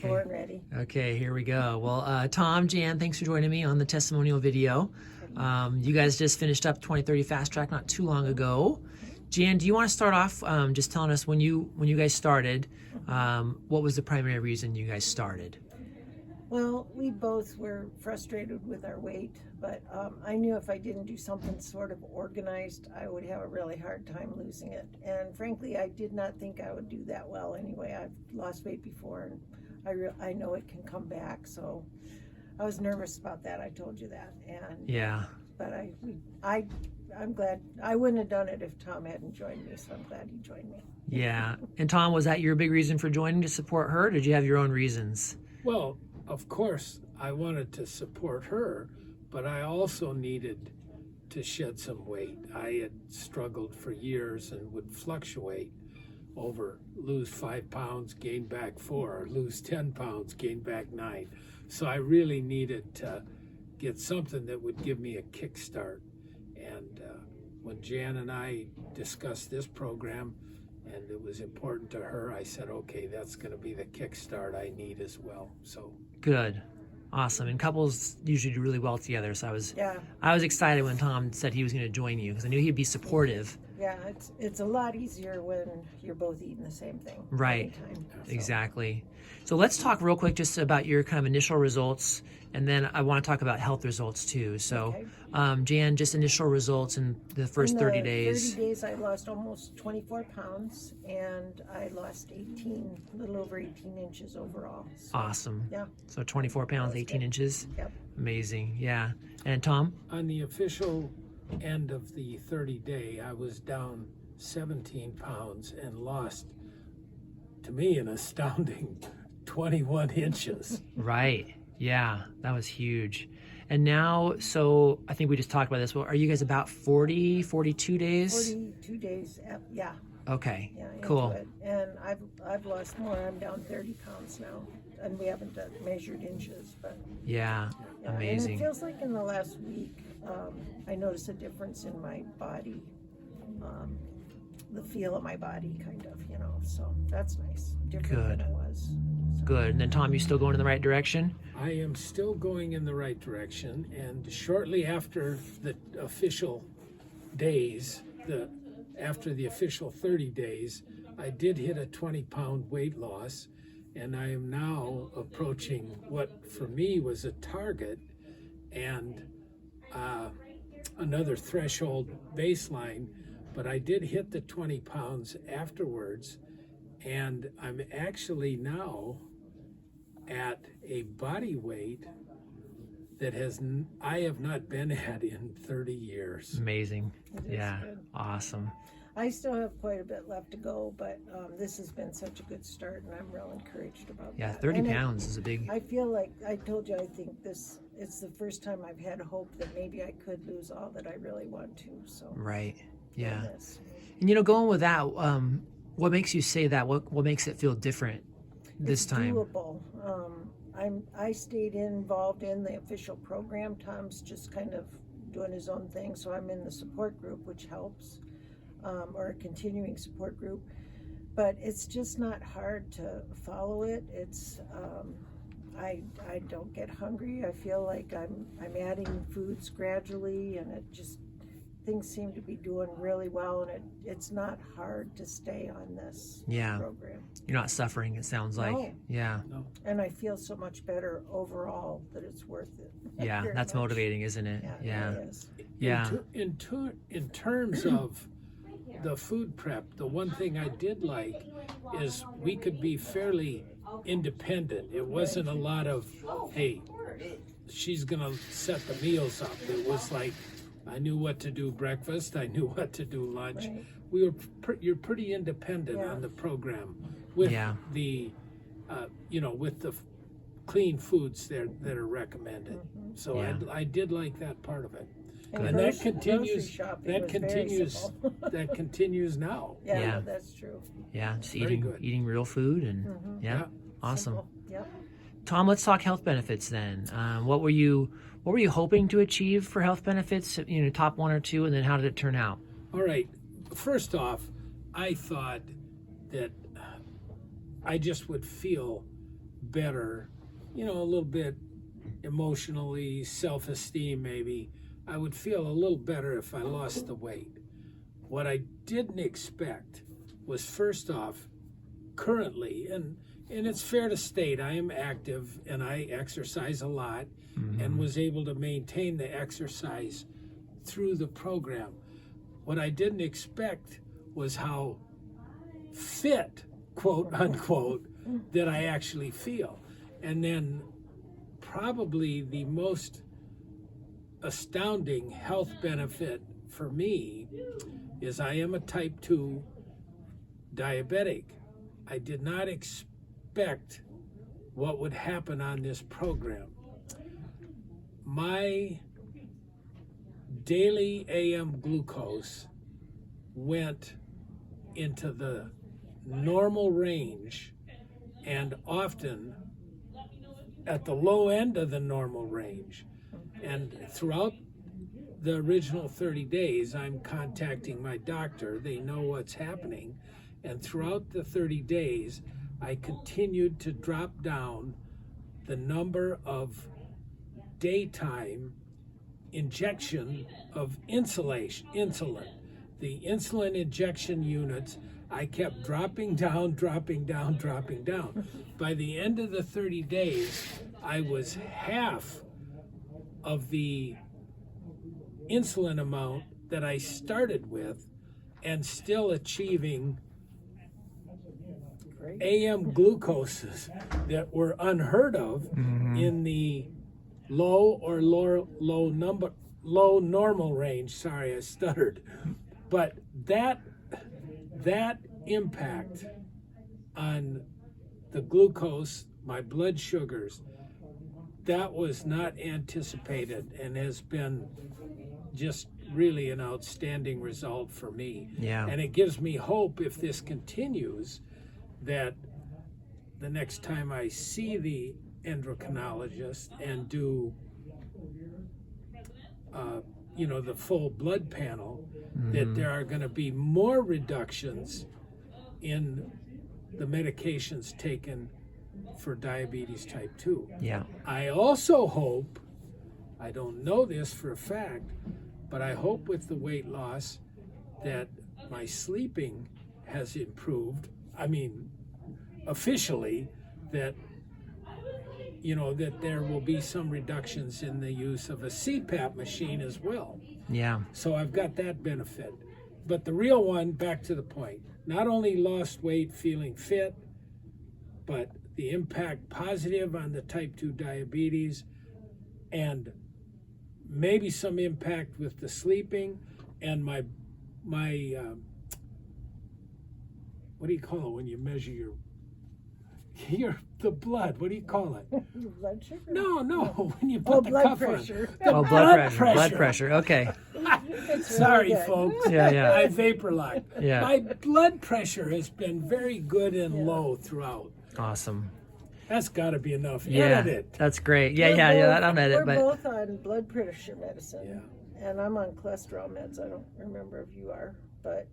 Born ready. Okay, here we go. Well, Tom, Jan, thanks for joining me on the testimonial video. You guys just finished up 2030 Fast Track not too long ago. Jan, do you want to start off just telling us when you guys started, what was the primary reason you guys started? Well, we both were frustrated with our weight, but I knew if I didn't do something sort of organized, I would have a really hard time losing it. And frankly, I did not think I would do that well anyway. I've lost weight before, and I know it can come back. So I was nervous about that. I told you that. And Yeah. But I'm glad. I wouldn't have done it if Tom hadn't joined me. So I'm glad he joined me. Yeah. And Tom, was that your big reason for joining, to support her? Or did you have your own reasons? Well, of course, I wanted to support her, but I also needed to shed some weight. I had struggled for years and would fluctuate over lose 5 pounds, gain back 4, lose 10 pounds, gain back 9. So I really needed to get something that would give me a kickstart. And when Jan and I discussed this program, and it was important to her, I said, okay, that's going to be the kickstart I need as well. So Good. Awesome. And couples usually do really well together. So Yeah. I was excited when Tom said he was going to join you because I knew he'd be supportive. Yeah, it's a lot easier when you're both eating the same thing. Right. Anytime, so. Exactly. So let's talk real quick just about your kind of initial results, and then I want to talk about health results too. So, Okay. Jan, just initial results in the first In 30 days. 30 days, I lost almost 24 pounds, and I lost a little over 18 inches overall. So, Awesome. yeah. So 24 pounds, 18 good. inches. Yep. Amazing. Yeah. And Tom? on the official end of the 30-day, I was down 17 pounds and lost, to me, an astounding 21 inches. Right. Yeah, that was huge. And now, so I think we just talked about this. Well, are you guys about 40, 42 days? 42 days. Yeah. Okay. Yeah. into Cool. it. And I've lost more. I'm down 30 pounds now, and we haven't measured inches, but. Yeah. Yeah, Amazing. And it feels like in the last week, I noticed a difference in my body, the feel of my body, kind of, so that's nice. Different than Good. it was. Good. And then Tom, you still going in the right direction? I am still going in the right direction, and shortly after the official days, after the official 30 days, I did hit a 20-pound weight loss, and I am now approaching what for me was a target and another threshold baseline, but I did hit the 20 pounds afterwards, and I'm actually now at a body weight that I have not been at in 30 years. Amazing. It is Yeah. good. Awesome. I still have quite a bit left to go, but this has been such a good start, and I'm real encouraged about Yeah, that. 30 And pounds is a big. I feel like I told you, I think it's the first time I've had hope that maybe I could lose all that I really want to. So Right. Yeah. yes. And going with that, what makes you say that? What makes it feel different this It's time? doable. I stayed involved in the official program. Tom's just kind of doing his own thing, so I'm in the support group, which helps, or a continuing support group. But it's just not hard to follow it. It's I don't get hungry. I feel like I'm adding foods gradually, and things seem to be doing really well, and it's not hard to stay on this Yeah. program. You're not suffering, it sounds like. No. Yeah. And I feel so much better overall that it's worth it. Yeah. Very That's much. motivating, isn't it? Yeah, Yeah. it really is. Yeah. In terms of the food prep, the one thing I did like is we could be fairly independent. It wasn't a lot of, hey, she's gonna set the meals up. It was like, I knew what to do breakfast, I knew what to do lunch. Right. You're pretty independent Yeah. on the program with Yeah. the with the clean foods that are recommended. So Yeah. I did like that part of it. And And that grocery continues. shopping That was very continues. simple. That continues now. Yeah, Yeah. that's true. Yeah. Just Very eating good. eating real food and yeah. Yeah. Awesome. Simple. Yep. Tom, let's talk health benefits then. What were you hoping to achieve for health benefits? Top 1 or 2, and then how did it turn out? All right. First off, I thought that I just would feel better, a little bit emotionally, self-esteem maybe. I would feel a little better if I lost the weight. What I didn't expect was, first off, currently, and it's fair to state, I am active and I exercise a lot, and was able to maintain the exercise through the program. What I didn't expect was how fit, quote unquote, that I actually feel. And then probably the most astounding health benefit for me is I am a type 2 diabetic. I did not expect what would happen on this program. My daily AM glucose went into the normal range, and often at the low end of the normal range. And throughout the original 30 days, I'm contacting my doctor. They know what's happening. And throughout the 30 days, I continued to drop down the number of daytime injection of insulin. The insulin injection units, I kept dropping down. By the end of the 30 days, I was half of the insulin amount that I started with, and still achieving AM glucoses that were unheard of in the low normal range. Sorry, I stuttered. But that impact on the glucose, my blood sugars, that was not anticipated, and has been just really an outstanding result for me. Yeah. And it gives me hope, if this continues, that the next time I see the endocrinologist and do the full blood panel, that there are going to be more reductions in the medications taken for diabetes type 2. Yeah. I also hope, I don't know this for a fact, but I hope with the weight loss that my sleeping has improved. I mean, officially, that that there will be some reductions in the use of a CPAP machine as well. Yeah. So I've got that benefit. But the real one, back to the point, not only lost weight feeling fit, but the impact positive on the type 2 diabetes, and maybe some impact with the sleeping, and my what do you call it when you measure the blood? What do you call it? Blood sugar? No, when you put the blood cuff pressure. on. The Blood pressure. Okay. Sorry, good. folks. Yeah. I vapor locked. Yeah. My blood pressure has been very good and low throughout. Awesome. That's got to be enough. Yeah. Edit it. That's great. We're I'm edit, We're but both on blood pressure medicine, and I'm on cholesterol meds. I don't remember if you are, but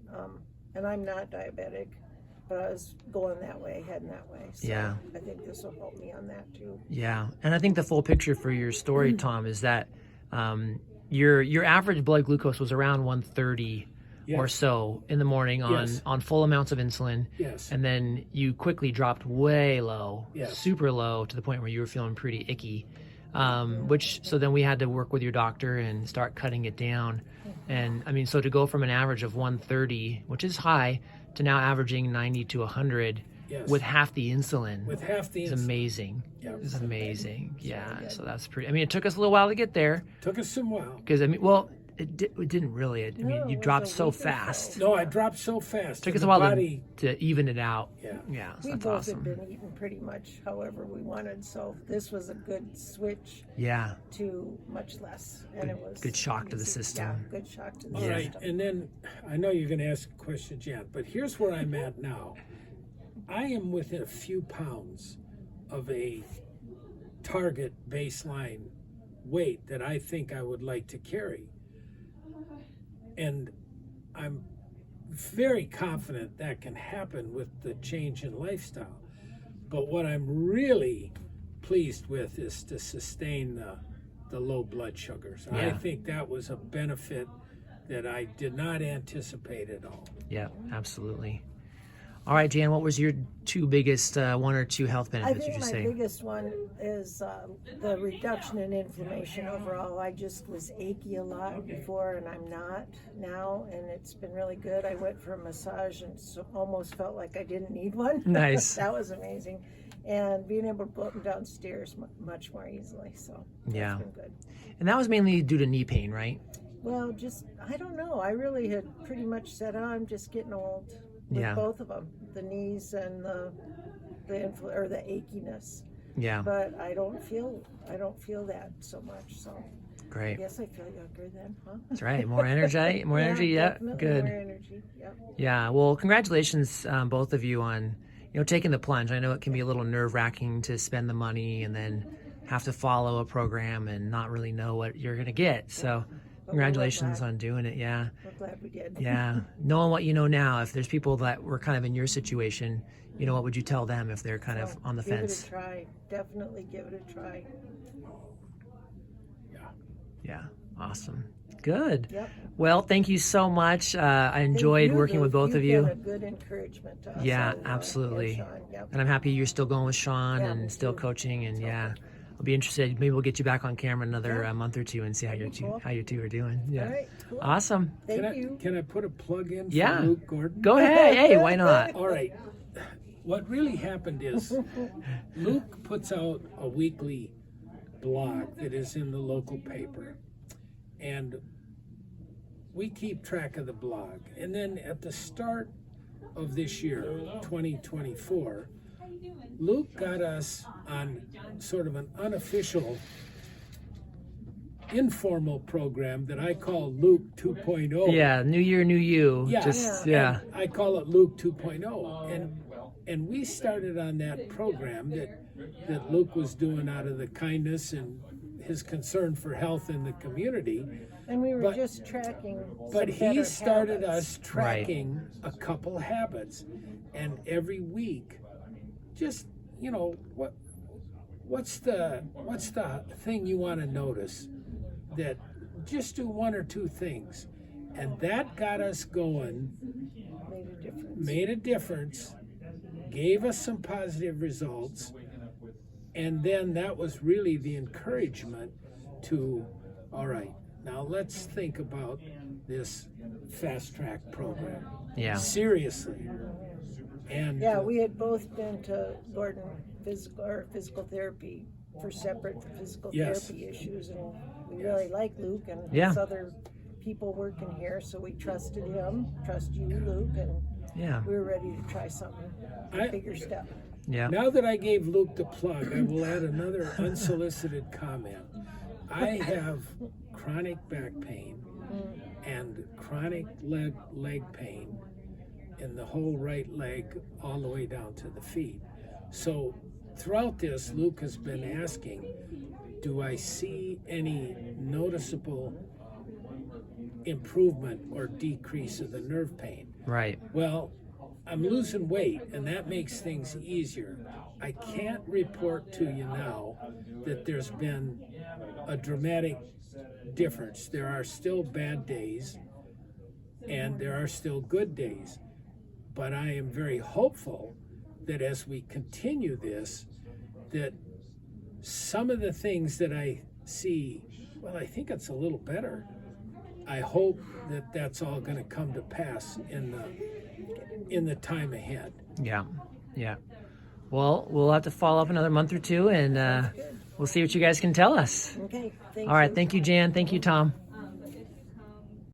and I'm not diabetic, but I was going that way, heading that way. So Yeah. I think this will help me on that too. yeah. And I think the full picture for your story, Tom, is that your average blood glucose was around 130 or so in the morning on full amounts of insulin. Yes. And then you quickly dropped way low, Yes. super low, to the point where you were feeling pretty icky. So then we had to work with your doctor and start cutting it down. And I mean, so to go from an average of 130, which is high, to now averaging 90 to 100 with half the insulin. With half the is insulin. amazing. Yeah. It's amazing. Yeah. So that's pretty. I mean, it took us a little while to get there Took us some while. because it didn't really. I mean, No, you it dropped was a so week or so. fast. No, I dropped so fast. It took and us a the while body, to even it out. Yeah. Yeah. So We that's both awesome. had been eating pretty much however we wanted, so this was a good switch Yeah. to much less, and it was good shock to the easy. system. Yeah, good shock to the All right, system. and then I know you're going to ask a question, Jan, but here's where I'm at now. I am within a few pounds of a target baseline weight that I think I would like to carry. And I'm very confident that can happen with the change in lifestyle. But what I'm really pleased with is to sustain the low blood sugars. I Yeah. think that was a benefit that I did not anticipate at all. Yeah, absolutely. All right, Jan, what was your two biggest one or two health I benefits, would think you my say? biggest one is the reduction in inflammation overall. I just was achy a lot before, and I'm not now, and it's been really good. I went for a massage and almost felt like I didn't need one. Nice. That was amazing. And being able to go up and down stairs much more easily, so Yeah. that's been good. And that was mainly due to knee pain, right? Well, just, I don't know. I really had pretty much said, oh, I'm just getting old with Yeah. both of them, the knees and the achiness. Yeah, But I don't feel that so much. So I great. guess I feel younger then, huh? That's right. More energy, more energy. Yeah, definitely good. More energy. Yep. Yeah. Well, congratulations, both of you, on taking the plunge. I know it can be a little nerve-wracking to spend the money and then have to follow a program and not really know what you're gonna get. So, congratulations on doing it. Yeah. We're glad we did. Yeah. Knowing what you know now, if there's people that were kind of in your situation, what would you tell them if they're kind of on the fence? Give it a try. Definitely give it a try. Yeah. Awesome. Good. Yep. Well, thank you so much. I enjoyed working with both of you. You've been a good encouragement to us. Yeah, all, absolutely. and Sean. Yep. And I'm happy you're still going with Sean Yeah, and me still too. coaching. And yeah, I'll be interested. Maybe we'll get you back on camera another Yeah. month or two and see how you Cool. two are doing. Yeah. All right. Cool. Awesome. Thank you. Can I put a plug in for Yeah. Luke Gordon? Go ahead. Hey, why not? All right. What really happened is Luke puts out a weekly blog that is in the local paper. And we keep track of the blog. And then at the start of this year, 2024, Luke got us on sort of an unofficial, informal program that I call Luke 2.0. Yeah. New year, new you. Yeah. Just, And yeah. I call it Luke 2.0. And we started on that program that Luke was doing out of the kindness and his concern for health in the community. And we were But- just tracking. But some he better started habits. us tracking a couple habits, and every week, just what's the thing you want to notice, that just do one or two things, and that got us going, Made a difference. made a difference, gave us some positive results, and then that was really the encouragement to, all right, now let's think about this fast track program. Yeah. Seriously. And Yeah, we had both been to Gordon physical therapy for separate physical Yes. therapy issues, and we really like Luke and Yeah. his other people working here, so we trusted him, trust you, Luke, and Yeah. we were ready to try something, I- a bigger step. Yeah. now that I gave Luke the plug, I will add another unsolicited comment. I have chronic back pain and chronic leg pain in the whole right leg all the way down to the feet. So throughout this, Luke has been asking, do I see any noticeable improvement or decrease of the nerve pain? Right. Well, I'm losing weight, and that makes things easier. I can't report to you now that there's been a dramatic difference. There are still bad days, and there are still good days. But I am very hopeful that as we continue this, that some of the things that I see, well, I think it's a little better. I hope that that's all going to come to pass in the time ahead. Yeah. Yeah. Well, we'll have to follow up another month or two, and we'll see what you guys can tell us. Okay, thank All right. you. Thank you, Jan. Thank you, Tom.